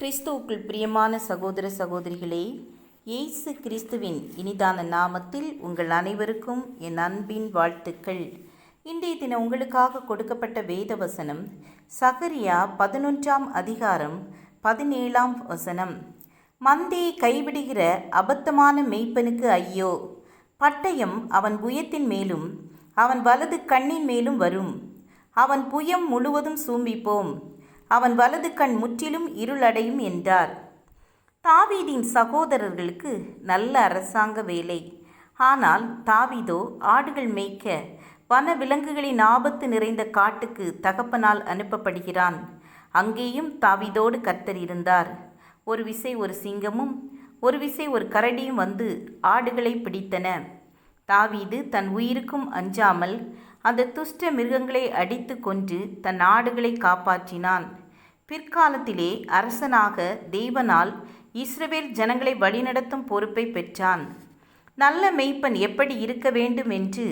கிறிஸ்துவுக்குள் பிரியமான சகோதர சகோதரிகளே, இயேசு கிறிஸ்துவின் இனிதான நாமத்தில் உங்கள் அனைவருக்கும் என் அன்பின் வாழ்த்துக்கள். இன்றைய தினம் உங்களுக்காக கொடுக்கப்பட்ட வேத வசனம் சகரியா 11ஆம் அதிகாரம் 17ஆம் வசனம். மந்தையை கைவிடுகிற அபத்தமான மேய்ப்பனுக்கு ஐயோ! பட்டயம் அவன் புயத்தின் மேலும் அவன் வலது கண்ணின் மேலும் வரும். அவன் புயம் முழுவதும் சூம்பிப்போம், அவன் வலது கண் முற்றிலும் இருளடையும் என்றார். தாவீதின் சகோதரர்களுக்கு நல்ல அரசாங்க வேலை. ஆனால் தாவீதோ ஆடுகள் மேய்க்க வன விலங்குகளின் ஆபத்து நிறைந்த காட்டுக்கு தகப்பனால் அனுப்பப்படுகிறான். அங்கேயும் தாவீதோடு கர்த்தர் இருந்தார். ஒரு விசை ஒரு சிங்கமும் ஒரு விசை ஒரு கரடியும் வந்து ஆடுகளை பிடித்தன. தாவீது தன் உயிருக்கும் அஞ்சாமல் அந்த துஷ்ட மிருகங்களை அடித்து கொன்று தன் ஆடுகளை காப்பாற்றினான். பிற்காலத்திலே அரசனாக தேவனால் இஸ்ரவேல் ஜனங்களை வழிநடத்தும் பொறுப்பை பெற்றான். நல்ல மேய்ப்பன் எப்படி இருக்க வேண்டும் என்று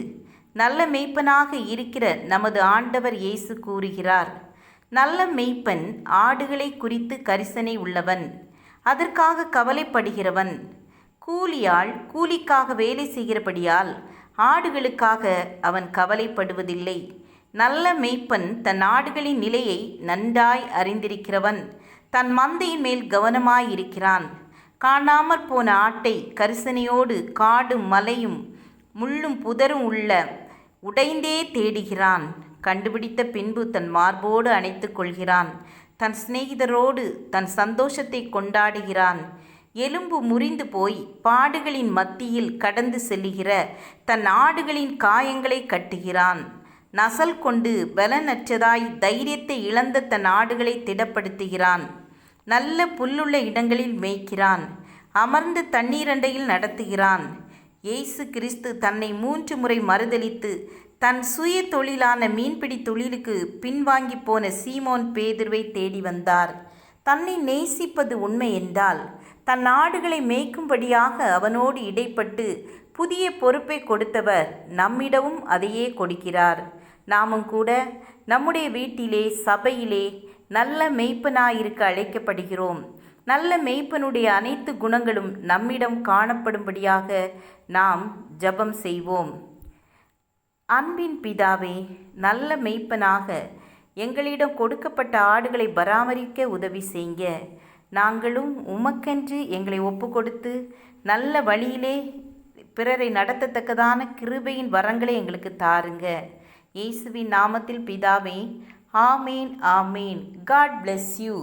நல்ல மேய்ப்பனாக இருக்கிற நமது ஆண்டவர் இயேசு கூறுகிறார். நல்ல மேய்ப்பன் ஆடுகளை குறித்து கரிசனை உள்ளவன், அதற்காக கவலைப்படுகிறவன். கூலியாள் கூலிக்காக வேலை செய்கிறபடியால் ஆடுகளுக்காக அவன் கவலைப்படுவதில்லை. நல்ல மேய்ப்பன் தன் ஆடுகளின் நிலையை நன்றாய் அறிந்திருக்கிறவன், தன் மந்தையின் மேல் கவனமாயிருக்கிறான். காணாமற் போன ஆட்டை கரிசனையோடு காடும் மலையும் முள்ளும் புதரும் உள்ள உடைந்தே தேடுகிறான். கண்டுபிடித்த பின்பு தன் மார்போடு அணைத்து கொள்கிறான். தன் சிநேகிதரோடு தன் சந்தோஷத்தை கொண்டாடுகிறான். எலும்பு முறிந்து போய் பாடுகளின் மத்தியில் கடந்து செல்லுகிற தன் ஆடுகளின் காயங்களை கட்டுகிறான். நசல் கொண்டு பலனற்றதாய் தைரியத்தை இழந்த தன் ஆடுகளை திடப்படுத்துகிறான். நல்ல புல்லுள்ள இடங்களில் மேய்க்கிறான். அமர்ந்த தண்ணீரண்டையில் நடத்துகிறான். இயேசு கிறிஸ்து தன்னை 3 முறை மறுதலித்து தன் சுய தொழிலான மீன்பிடி தொழிலுக்கு பின்வாங்கி போன சீமோன் பேதுருவை தேடி வந்தார். தன்னை நேசிப்பது உண்மை என்றால் தன் ஆடுகளை மேய்க்கும்படியாக அவனோடு இடைப்பட்டு புதிய பொறுப்பை கொடுத்தவர் நம்மிடமும் அதையே கொடுக்கிறார். நாமும் கூட நம்முடைய வீட்டிலே சபையிலே நல்ல மேய்ப்பனாயிருக்க அழைக்கப்படுகிறோம். நல்ல மேய்ப்பனுடைய அனைத்து குணங்களும் நம்மிடம் காணப்படும்படியாக நாம் ஜெபம் செய்வோம். அன்பின் பிதாவே, நல்ல மேய்ப்பனாக எங்களிடம் கொடுக்கப்பட்ட ஆடுகளை பராமரிக்க உதவி செய்யுங்க. நாங்களும் உமக்கென்று எங்களை ஒப்பு கொடுத்து நல்ல வழியிலே பிறரை நடத்தத்தக்கதான கிருபையின் வரங்களை எங்களுக்கு தாருங்க. இயேசுவின் நாமத்தில் பிதாவே, ஆமேன் ஆமேன். God bless you.